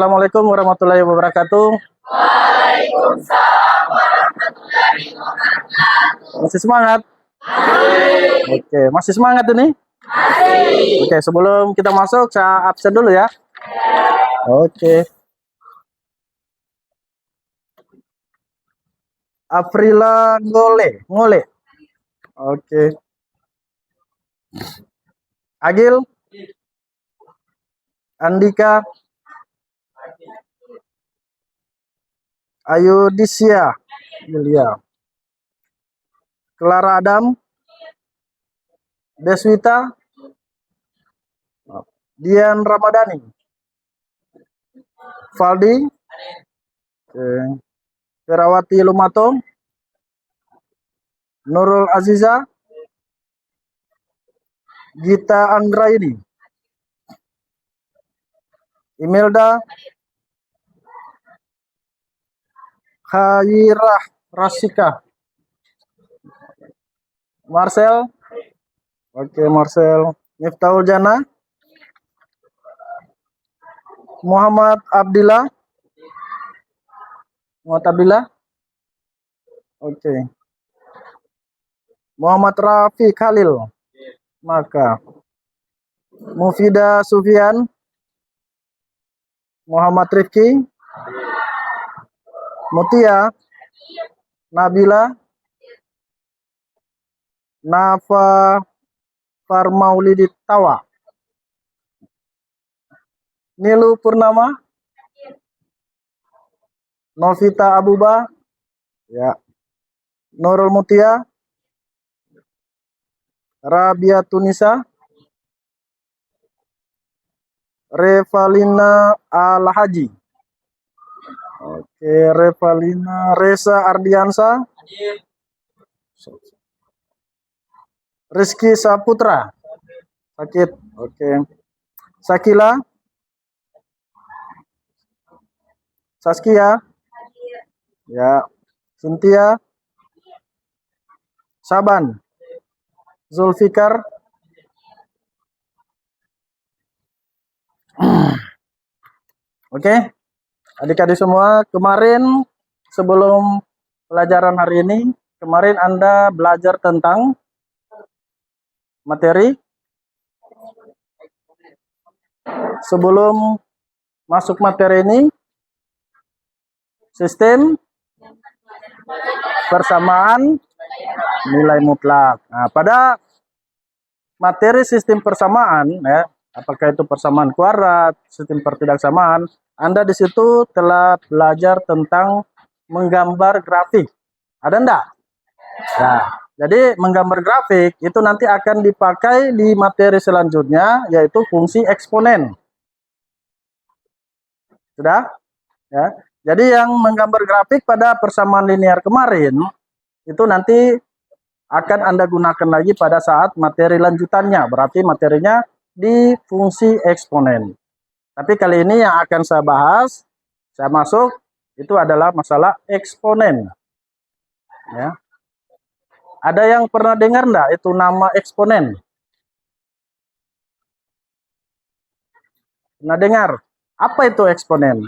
Assalamualaikum warahmatullahi wabarakatuh. Waalaikumsalam warahmatullahi wabarakatuh. Masih semangat? Oke, masih semangat ini? Oke, sebelum kita masuk, saya absen dulu ya. Oke. Aprila Ngole. Oke. Agil, Andika, Ayudisia, Yulia, Clara Adam, Deswita, Dian Ramadhani, Valdi, Ferawati Lumato, Nurul Aziza, Gita Anggraini, Imelda, Khairah Rasika, Marcel, oke Marcel, Miftahul Jana, Muhammad Abdillah, oke, Muhammad Rafi Khalil, maka Mufida Sufyan, Muhammad Rifki, Mutia, Nabila, Nafa Farmaulidi Tawa, Nilu Purnama, Novita Abuba, ya, Nurul Mutia, Rabia Tunisa, Revalina Al-Haji, oke, Revalina Reza Ardiansa, Rizky Saputra, sakit, oke, Sakila, Saskia, ya, Cynthia, Saban, Zulfikar, oke, adik-adik semua, kemarin sebelum pelajaran hari ini, kemarin Anda belajar tentang materi. Sebelum masuk materi ini, sistem persamaan nilai mutlak. Nah, pada materi sistem persamaan, ya, apakah itu persamaan kuadrat, sistem pertidaksamaan, Anda di situ telah belajar tentang menggambar grafik. Ada enggak? Nah, jadi menggambar grafik itu nanti akan dipakai di materi selanjutnya, yaitu fungsi eksponen. Sudah? Ya. Jadi yang menggambar grafik pada persamaan linear kemarin, itu nanti akan Anda gunakan lagi pada saat materi lanjutannya. Berarti materinya di fungsi eksponen. Tapi kali ini yang akan saya bahas, saya masuk, itu adalah masalah eksponen. Ya. Ada yang pernah dengar enggak itu nama eksponen? Pernah dengar? Apa itu eksponen?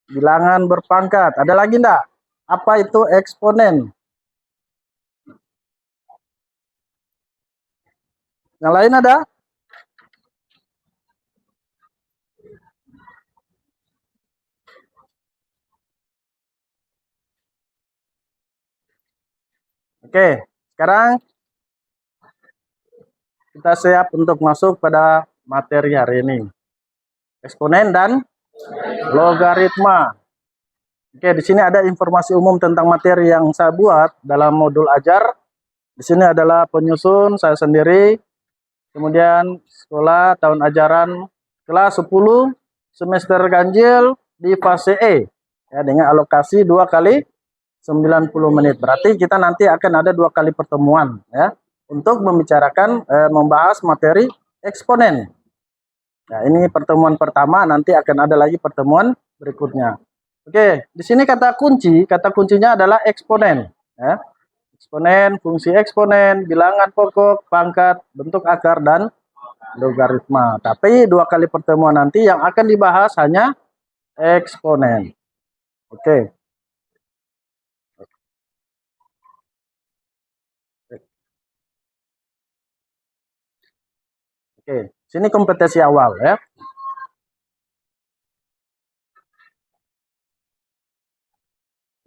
Bilangan berpangkat. Ada lagi enggak? Apa itu eksponen? Yang lain ada? Oke, sekarang kita siap untuk masuk pada materi hari ini. Eksponen dan logaritma. Oke, di sini ada informasi umum tentang materi yang saya buat dalam modul ajar. Di sini adalah penyusun saya sendiri. Kemudian sekolah tahun ajaran kelas 10 semester ganjil di fase E. Ya, dengan alokasi 2 kali 90 menit. Berarti kita nanti akan ada 2 kali pertemuan ya untuk membicarakan membahas materi eksponen. Nah, ini pertemuan pertama, nanti akan ada lagi pertemuan berikutnya. Oke, di sini kata kuncinya adalah eksponen ya. Eksponen, fungsi eksponen, bilangan pokok, pangkat, bentuk akar dan logaritma. Tapi 2 kali pertemuan nanti yang akan dibahas hanya eksponen. Oke. Oke, sini kompetensi awal ya.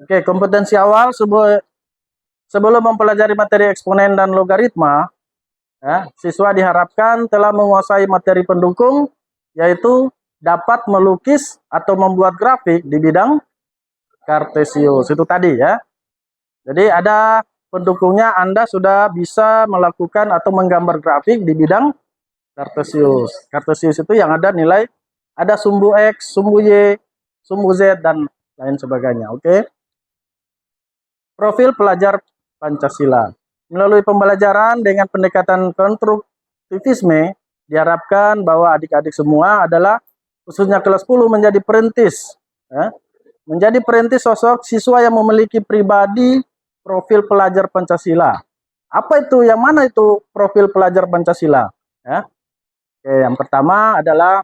Oke, kompetensi awal sebelum mempelajari materi eksponen dan logaritma, ya, siswa diharapkan telah menguasai materi pendukung, yaitu dapat melukis atau membuat grafik di bidang kartesius. Itu tadi ya. Jadi ada pendukungnya, Anda sudah bisa melakukan atau menggambar grafik di bidang kartesius. Kartesius itu yang ada nilai, ada sumbu X, sumbu Y, sumbu Z, dan lain sebagainya. Oke. Profil pelajar Pancasila. Melalui pembelajaran dengan pendekatan konstruktivisme, diharapkan bahwa adik-adik semua adalah, khususnya kelas 10, menjadi perintis. Ya. Menjadi perintis sosok siswa yang memiliki pribadi profil pelajar Pancasila. Apa itu? Yang mana itu profil pelajar Pancasila? Ya. Oke, yang pertama adalah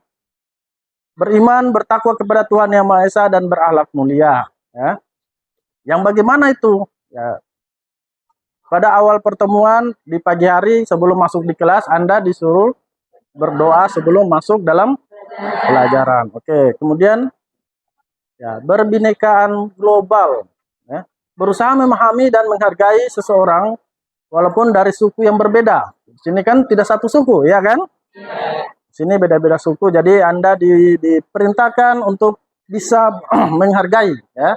beriman, bertakwa kepada Tuhan Yang Maha Esa, dan berakhlak mulia. Ya. Yang bagaimana itu? Ya. Pada awal pertemuan di pagi hari sebelum masuk di kelas, Anda disuruh berdoa sebelum masuk dalam pelajaran. Oke, kemudian ya, berbinekaan global. Ya. Berusaha memahami dan menghargai seseorang walaupun dari suku yang berbeda. Di sini kan tidak satu suku, ya kan? Di sini beda-beda suku, jadi Anda diperintahkan untuk bisa menghargai, ya.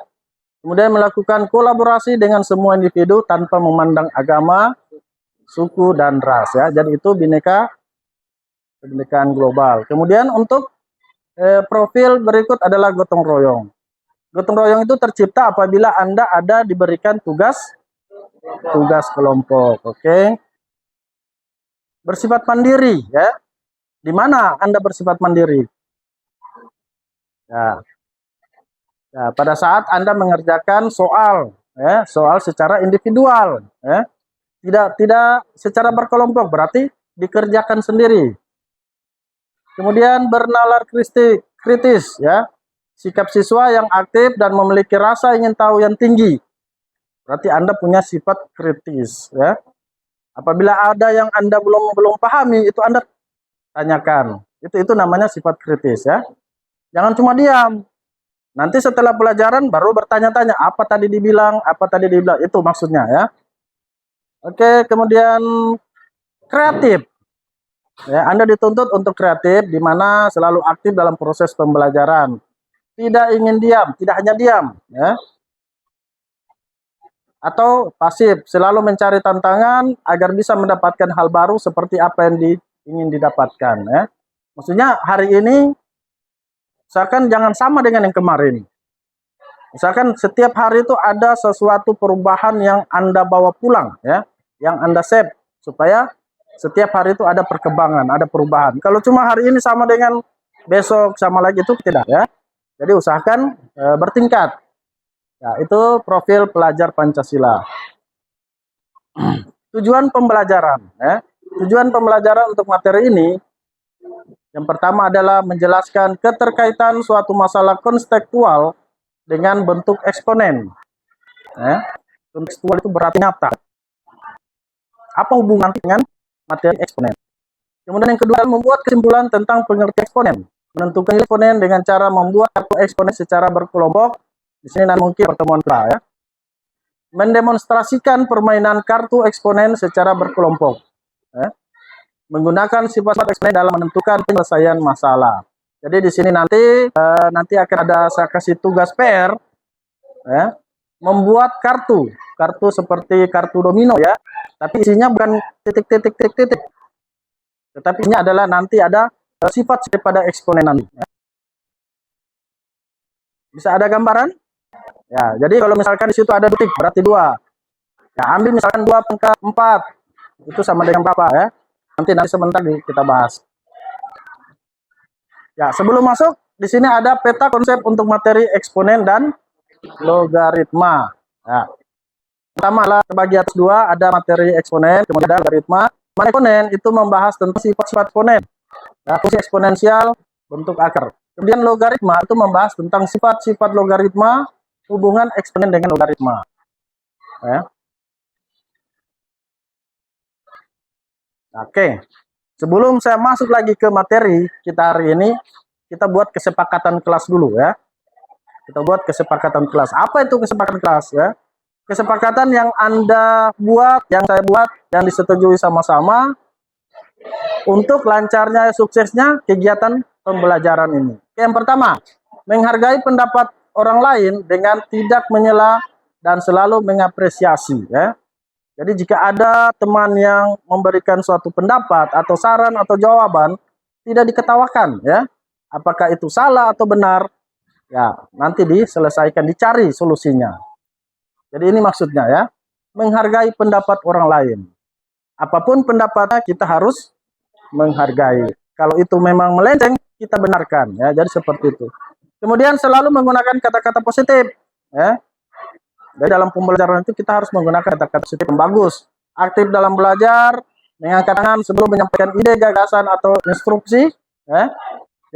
Kemudian melakukan kolaborasi dengan semua individu tanpa memandang agama, suku, dan ras. Ya. Jadi itu kebinekaan global. Kemudian untuk profil berikut adalah gotong royong. Gotong royong itu tercipta apabila Anda ada diberikan tugas kelompok. Oke. Bersifat mandiri. Ya. Di mana Anda bersifat mandiri? Ya. Ya, pada saat Anda mengerjakan soal, ya, soal secara individual, ya, tidak secara berkelompok, berarti dikerjakan sendiri. Kemudian bernalar kritis, ya, sikap siswa yang aktif dan memiliki rasa ingin tahu yang tinggi, berarti Anda punya sifat kritis, ya. Apabila ada yang Anda belum pahami, itu Anda tanyakan. Itu namanya sifat kritis, ya. Jangan cuma diam. Nanti setelah pelajaran baru bertanya-tanya, apa tadi dibilang, itu maksudnya, ya. Oke, kemudian kreatif. Ya, Anda dituntut untuk kreatif, di mana selalu aktif dalam proses pembelajaran. Tidak ingin diam, tidak hanya diam, ya. Atau pasif, selalu mencari tantangan agar bisa mendapatkan hal baru seperti apa yang ingin didapatkan, ya. Maksudnya hari ini misalkan jangan sama dengan yang kemarin. Misalkan setiap hari itu ada sesuatu perubahan yang Anda bawa pulang, ya, yang Anda save, supaya setiap hari itu ada perkembangan, ada perubahan. Kalau cuma hari ini sama dengan besok sama lagi, itu tidak, ya. Jadi usahakan bertingkat. Ya, itu profil pelajar Pancasila. Tujuan pembelajaran, ya. Tujuan pembelajaran untuk materi ini, yang pertama adalah menjelaskan keterkaitan suatu masalah konstekstual dengan bentuk eksponen. Ya. Konstekstual itu berarti nyata. Apa hubungan dengan materi eksponen? Kemudian yang kedua, membuat kesimpulan tentang pengertian eksponen. Menentukan eksponen dengan cara membuat kartu eksponen secara berkelompok. Di sini nanti mungkin pertemuan kita, ya. Mendemonstrasikan permainan kartu eksponen secara berkelompok. Ya. Menggunakan sifat eksponen dalam menentukan penyelesaian masalah. Jadi di sini nanti akan ada, saya kasih tugas PR, ya, membuat kartu seperti kartu domino, ya, tapi isinya bukan titik, tetapi ini adalah nanti ada sifat daripada eksponen nanti. Ya. Bisa ada gambaran? Ya, jadi kalau misalkan di situ ada titik, berarti 2. Ya, ambil misalkan 2 pangkat 4, itu sama dengan berapa, ya? Nanti sebentar kita bahas. Ya, sebelum masuk, di sini ada peta konsep untuk materi eksponen dan logaritma. Ya. Pertama adalah terbagi atas 2, ada materi eksponen, kemudian ada logaritma. Eksponen itu membahas tentang sifat-sifat eksponen. Nah, fungsi eksponensial, bentuk akar. Kemudian logaritma itu membahas tentang sifat-sifat logaritma, hubungan eksponen dengan logaritma. Ya. Oke, sebelum saya masuk lagi ke materi kita hari ini, kita buat kesepakatan kelas dulu ya. Kita buat kesepakatan kelas. Apa itu kesepakatan kelas ya? Kesepakatan yang Anda buat, yang saya buat, yang disetujui sama-sama untuk lancarnya, suksesnya kegiatan pembelajaran ini. Yang pertama, menghargai pendapat orang lain dengan tidak menyela dan selalu mengapresiasi ya. Jadi jika ada teman yang memberikan suatu pendapat atau saran atau jawaban, tidak diketawakan ya. Apakah itu salah atau benar? Ya, nanti diselesaikan, dicari solusinya. Jadi ini maksudnya ya, menghargai pendapat orang lain. Apapun pendapatnya kita harus menghargai. Kalau itu memang melenceng, kita benarkan ya. Jadi seperti itu. Kemudian selalu menggunakan kata-kata positif ya. Dari dalam pembelajaran itu kita harus menggunakan kata-kata positif yang bagus. Aktif dalam belajar, mengangkat tangan sebelum menyampaikan ide, gagasan atau instruksi ya.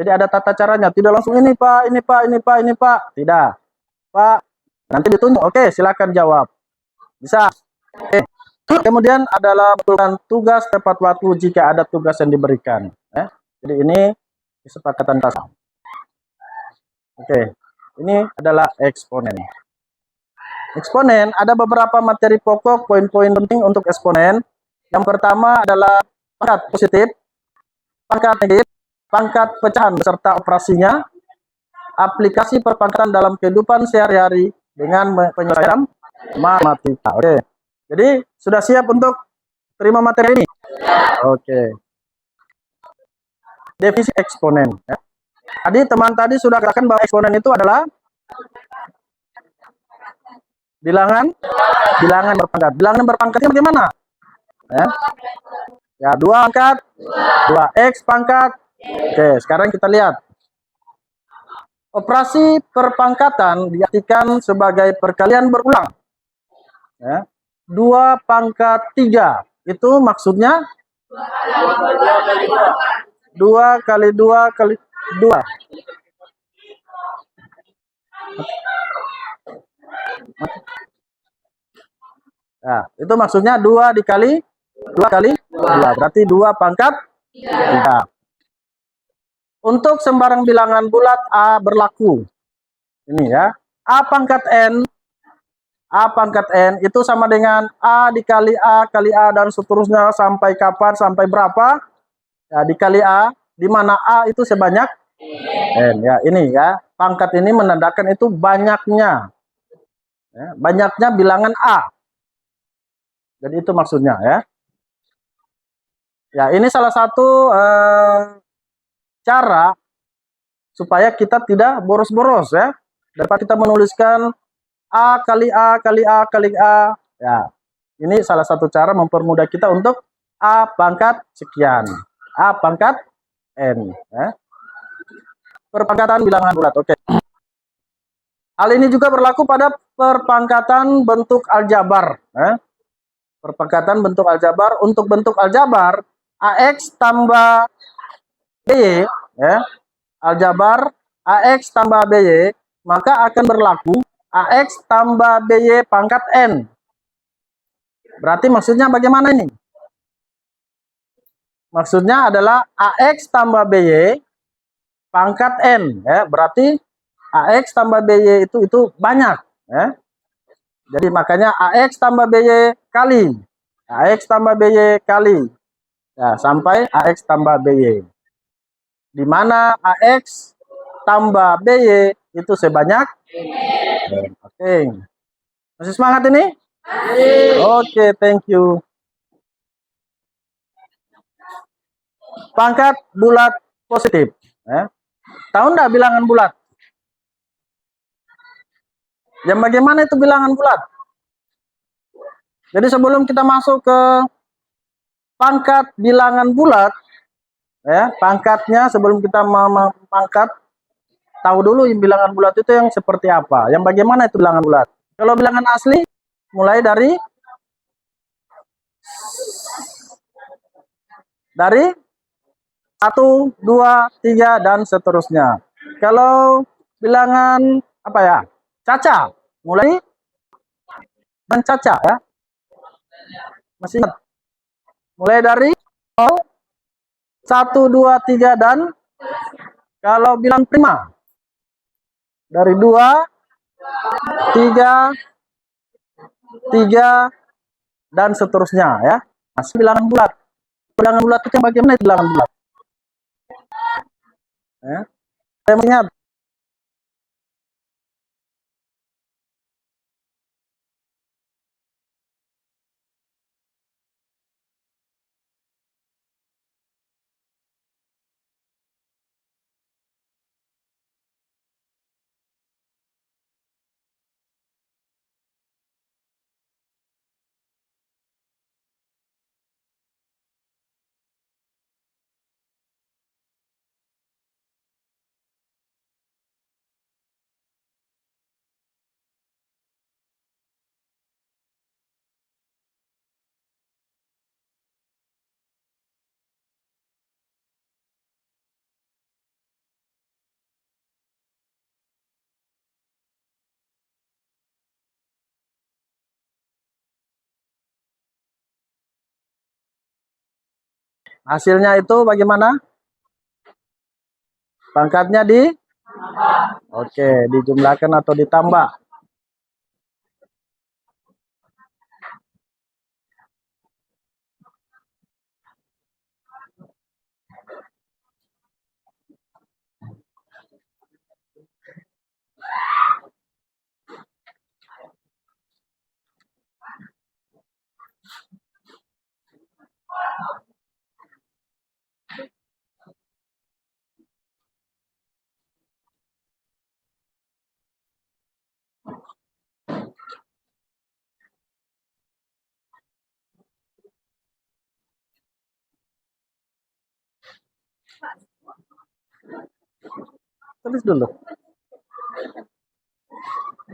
Jadi ada tata caranya, tidak langsung ini Pak, ini Pak, ini Pak, ini Pak. Tidak. Pak, nanti ditunjuk. Oke, silakan jawab. Bisa. Oke. Kemudian adalah melakukan tugas tepat waktu jika ada tugas yang diberikan. Ya. Jadi ini kesepakatan kelas. Oke, ini adalah eksponen. Eksponen, ada beberapa materi pokok, poin-poin penting untuk eksponen. Yang pertama adalah pangkat positif, pangkat negatif, pangkat pecahan beserta operasinya, aplikasi perpangkatan dalam kehidupan sehari-hari dengan penyelesaian matematika. Oke. Jadi sudah siap untuk terima materi ini? Oke. Definisi eksponen. Ya. Tadi teman tadi sudah katakan bahwa eksponen itu adalah bilangan berpangkat. Bilangan berpangkatnya bagaimana? Ya, 2 pangkat, 2x pangkat. Oke, sekarang kita lihat. Operasi perpangkatan diartikan sebagai perkalian berulang. Ya. 2 pangkat 3. Itu maksudnya 2 kali 2 kali 2. Nah, itu maksudnya 2 dikali 2 kali 2. Berarti 2 pangkat 3. Untuk sembarang bilangan bulat A berlaku. Ini ya. A pangkat N itu sama dengan A dikali A kali A dan seterusnya sampai kapan, sampai berapa? Ya, dikali A, di mana A itu sebanyak N. Ya, ini ya. Pangkat ini menandakan itu banyaknya. Ya, banyaknya bilangan A. Jadi itu maksudnya ya. Ya, ini salah satu cara supaya kita tidak boros-boros ya. Dapat kita menuliskan A kali A kali A kali A. Ya, ini salah satu cara mempermudah kita untuk A pangkat sekian, A pangkat N. Ya. Perpangkatan bilangan bulat. Oke. Hal ini juga berlaku pada perpangkatan bentuk aljabar. Ya. Perpangkatan bentuk aljabar. Untuk bentuk aljabar, AX tambah BY, ya. Aljabar AX tambah BY, maka akan berlaku AX tambah BY pangkat N. Berarti maksudnya bagaimana ini? Maksudnya adalah AX tambah BY pangkat N. Ya. Berarti AX tambah BY itu banyak. Ya. Jadi makanya AX tambah BY kali. AX tambah BY kali. Ya, sampai AX tambah BY. Di mana AX tambah BY itu sebanyak Oke. Masih semangat ini? Oke, thank you. Pangkat bulat positif. Ya. Tahu enggak bilangan bulat? Yang bagaimana itu bilangan bulat? Jadi sebelum kita masuk ke pangkat bilangan bulat, ya, pangkatnya sebelum kita mengangkat, tahu dulu bilangan bulat itu yang seperti apa, yang bagaimana itu bilangan bulat. Kalau bilangan asli, mulai dari 1, 2, 3, dan seterusnya. Kalau bilangan apa ya? Caca. Mulai dan caca ya. Masih ingat? Mulai dari 0, 1, 2, 3, dan kalau bilang prima dari 2, 3, 3, dan seterusnya ya. Masih bilangan bulat. Bilangan bulat itu bagaimana itu bilangan bulat? Ya. Saya ingat. Hasilnya itu bagaimana? Pangkatnya oke, dijumlahkan atau ditambah. Tulis dulu.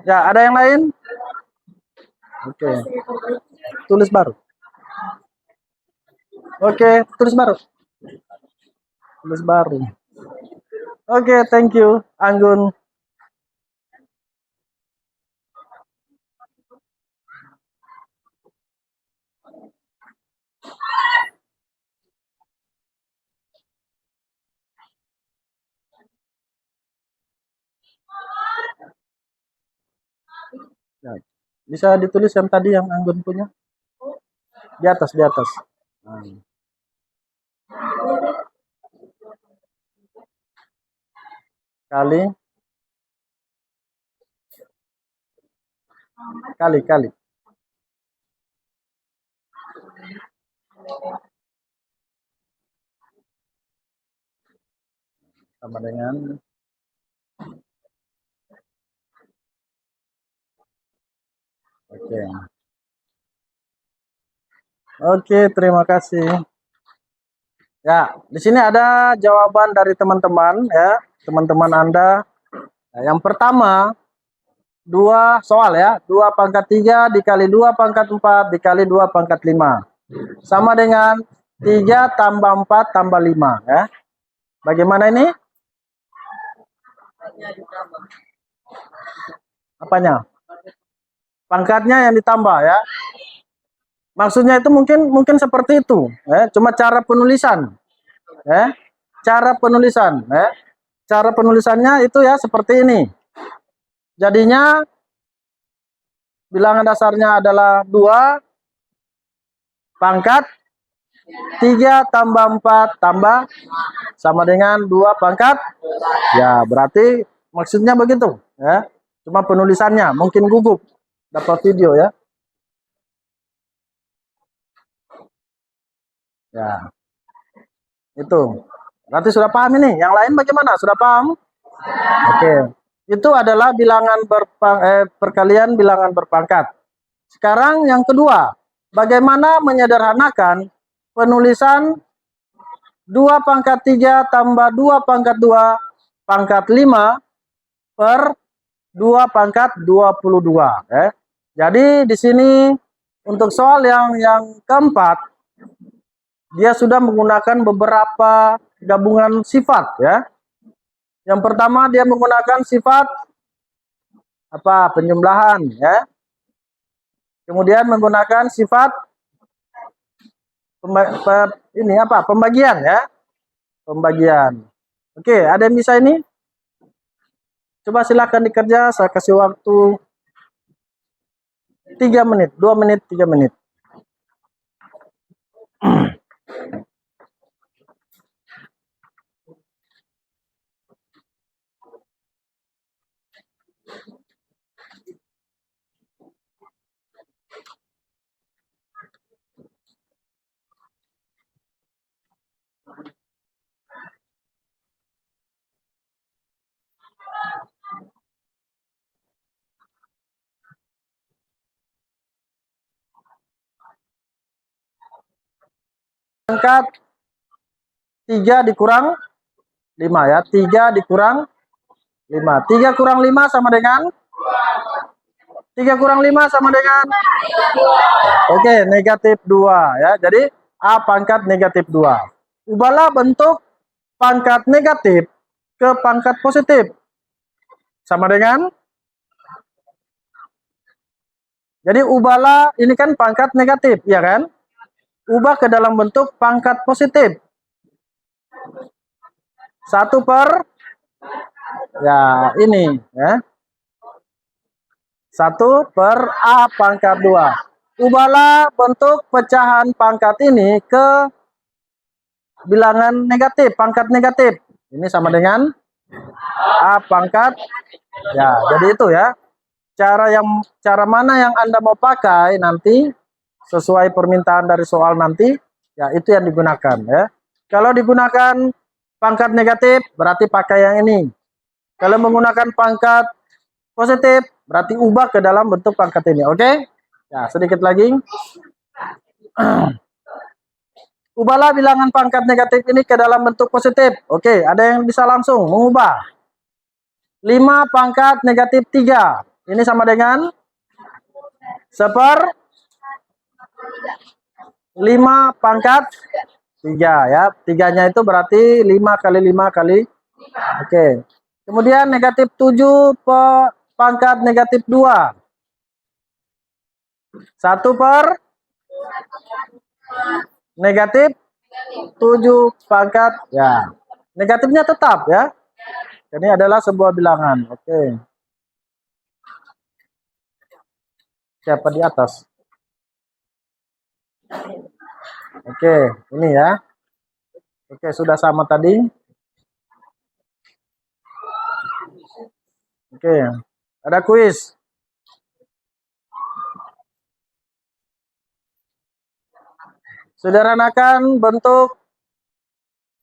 Ya, ada yang lain? Oke. Tulis baru. Oke, tulis baru. Tulis baru. Oke, thank you, Anggun. Ya, bisa ditulis yang tadi yang Anggun punya? Di atas, di atas. Nah. Kali. Sama dengan oke. Oke, terima kasih. Ya, di sini ada jawaban dari teman-teman ya, teman-teman Anda. Nah, yang pertama, 2 soal ya, 2 pangkat 3 dikali 2 pangkat 4 dikali 2 pangkat 5. Sama dengan 3 tambah 4 tambah 5 ya. Bagaimana ini? Apanya? Pangkatnya yang ditambah ya. Maksudnya itu mungkin seperti itu, ya. Cuma cara penulisan, ya. Cara penulisan, ya. Cara penulisannya itu ya seperti ini. Jadinya bilangan dasarnya adalah 2 pangkat 3 tambah 4 tambah sama dengan 2 pangkat. Ya, berarti maksudnya begitu, ya. Cuma penulisannya mungkin gugup dapat video ya. Ya. Itu. Berarti sudah paham ini. Yang lain bagaimana? Sudah paham? Oke. Itu adalah bilangan perkalian bilangan berpangkat. Sekarang yang kedua, bagaimana menyederhanakan penulisan 2 pangkat 3 tambah 2 pangkat 2 pangkat 5 per 2 pangkat 22. Jadi di sini untuk soal yang keempat, dia sudah menggunakan beberapa gabungan sifat ya. Yang pertama dia menggunakan sifat apa? Penjumlahan ya. Kemudian menggunakan sifat pembagian ya. Pembagian. Oke, ada yang bisa ini? Coba silakan dikerja, saya kasih waktu 3 menit, 2 menit, 3 menit. Pangkat 3 dikurang 5 ya. 3 dikurang 5. 3 kurang 5 sama dengan 3 kurang 5 sama dengan oke, negatif 2 ya. Jadi A pangkat negatif 2. Ubahlah bentuk pangkat negatif ke pangkat positif. Sama dengan jadi ubahlah ini kan pangkat negatif, ya kan? Ubah ke dalam bentuk pangkat positif. 1 per ya ini ya. 1 per A pangkat 2. Ubahlah bentuk pecahan pangkat ini ke bilangan negatif, pangkat negatif. Ini sama dengan A pangkat ya. Jadi itu ya. Cara mana yang Anda mau pakai nanti sesuai permintaan dari soal nanti, ya itu yang digunakan ya. Kalau digunakan pangkat negatif berarti pakai yang ini. Kalau menggunakan pangkat positif berarti ubah ke dalam bentuk pangkat ini. Oke? Ya, sedikit lagi. Ubahlah bilangan pangkat negatif ini ke dalam bentuk positif. Oke, ada yang bisa langsung mengubah. 5 pangkat negatif 3. Ini sama dengan 1/5 pangkat 3 ya. 3-nya itu berarti 5 kali 5 kali. Oke. Kemudian negatif 7 pangkat negatif 2. 1 per negatif 7 pangkat ya. Negatifnya tetap ya. Ini adalah sebuah bilangan. Oke. Siapa di atas? Oke, ini ya. Oke, sudah sama tadi. Oke, ada kuis. Sederhanakan bentuk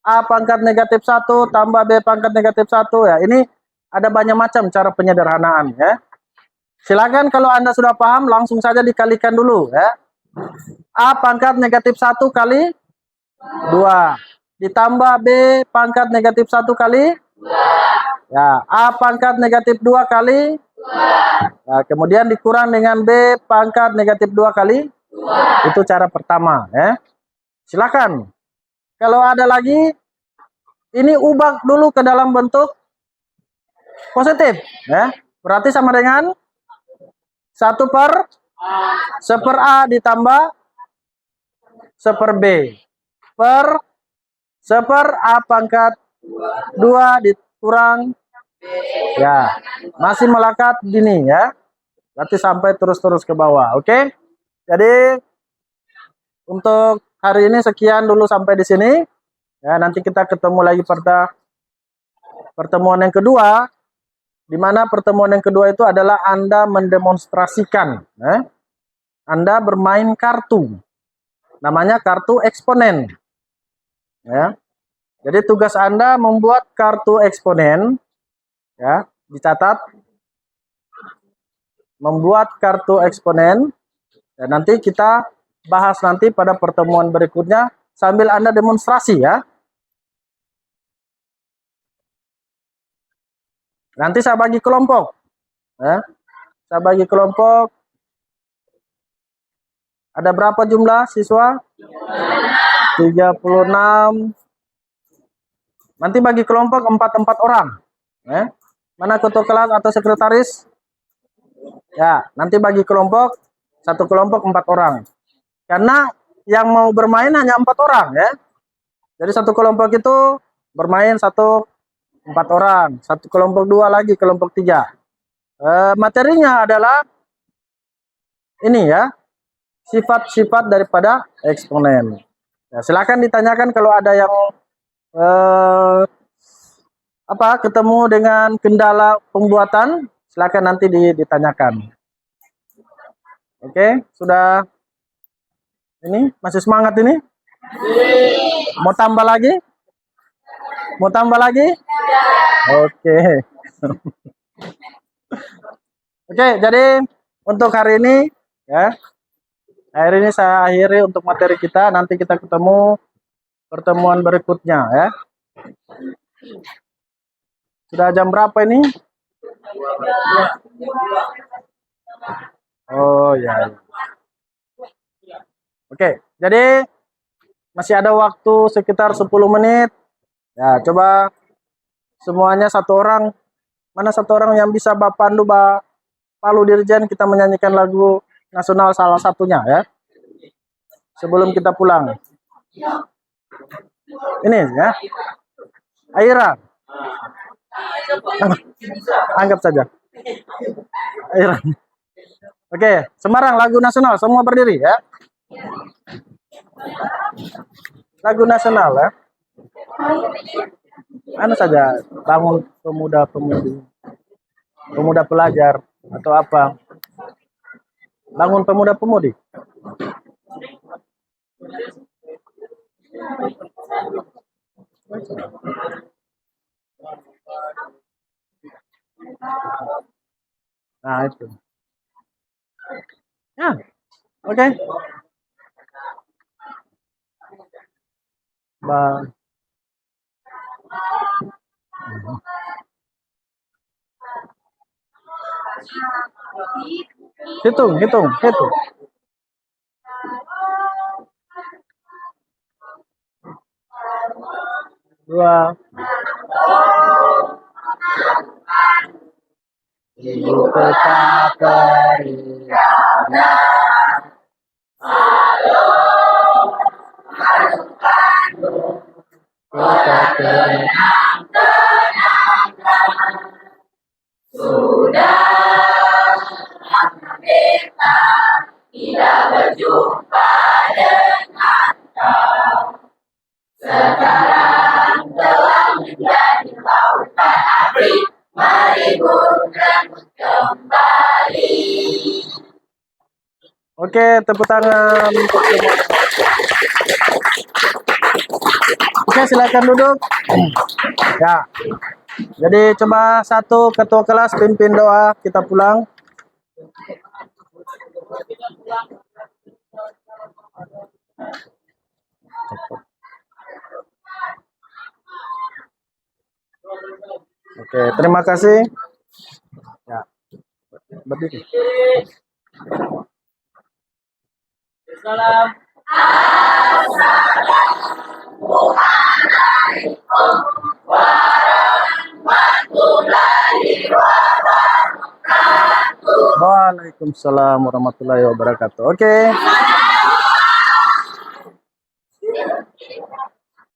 A pangkat negatif 1 tambah B pangkat negatif 1 ya. Ini ada banyak macam cara penyederhanaan ya. Silakan kalau Anda sudah paham langsung saja dikalikan dulu ya. A pangkat negatif 1 kali 2 ditambah B pangkat negatif 1 kali ya, A pangkat negatif 2 kali ya, kemudian dikurang dengan B pangkat negatif 2 kali. Itu cara pertama ya. Silakan. Kalau ada lagi ini ubah dulu ke dalam bentuk positif ya. Berarti sama dengan 1 per 1/A ditambah 1/B per 1/A pangkat 2 dikurang ya. Masih melekat gini ya. Berarti sampai terus-terus ke bawah. Oke. Jadi untuk hari ini sekian dulu sampai di sini. Ya, nanti kita ketemu lagi pada pertemuan yang kedua. Di mana pertemuan yang kedua itu adalah Anda mendemonstrasikan. Anda bermain kartu. Namanya kartu eksponen. Ya. Jadi tugas Anda membuat kartu eksponen. Ya, dicatat. Membuat kartu eksponen. Dan nanti kita bahas nanti pada pertemuan berikutnya sambil Anda demonstrasi ya. Nanti saya bagi kelompok. Ya. Saya bagi kelompok. Ada berapa jumlah siswa? 36. Nanti bagi kelompok 4 orang. Ya. Mana ketua kelas atau sekretaris? Ya, nanti bagi kelompok, satu kelompok 4 orang. Karena yang mau bermain hanya 4 orang ya. Jadi satu kelompok itu bermain 4 orang, satu kelompok 2 lagi, kelompok 3. Materinya adalah ini ya, sifat-sifat daripada eksponen. Ya, silakan ditanyakan kalau ada yang ketemu dengan kendala pembuatan, silakan nanti ditanyakan. Oke, sudah ini masih semangat ini? Mau tambah lagi? Mau tambah lagi? Oke. Oke, jadi untuk hari ini ya. Hari ini saya akhiri untuk materi kita. Nanti kita ketemu pertemuan berikutnya ya. Sudah jam berapa ini? Oh ya. Oke, jadi masih ada waktu sekitar 10 menit. Ya, coba semuanya satu orang. Mana satu orang yang bisa Pandu, Palu Dirjen, kita menyanyikan lagu nasional salah satunya ya. Sebelum kita pulang. Ini ya. Aira. Anggap saja. Aira. Oke, Semarang lagu nasional, semua berdiri ya. Lagu nasional ya. Anu saja, bangun pemuda-pemudi. Pemuda pelajar atau apa? Bangun pemuda-pemudi. Nah, itu. Ya. Oke. Hitung. 2. Ibu tetap beribadah. Tidak berjumpa dengan kau. Sekarang telah menjadi lautan abri, meriburkan kembali. Oke, tepuk tangan untuk semua. Oke, silakan duduk. Ya. Jadi coba satu ketua kelas pimpin doa, kita pulang. Oke, terima kasih. Ya. Berdiri. Salam. Assalamualaikum warahmatullahi wabarakatuh. Waalaikumsalam warahmatullahi wabarakatuh. Oke.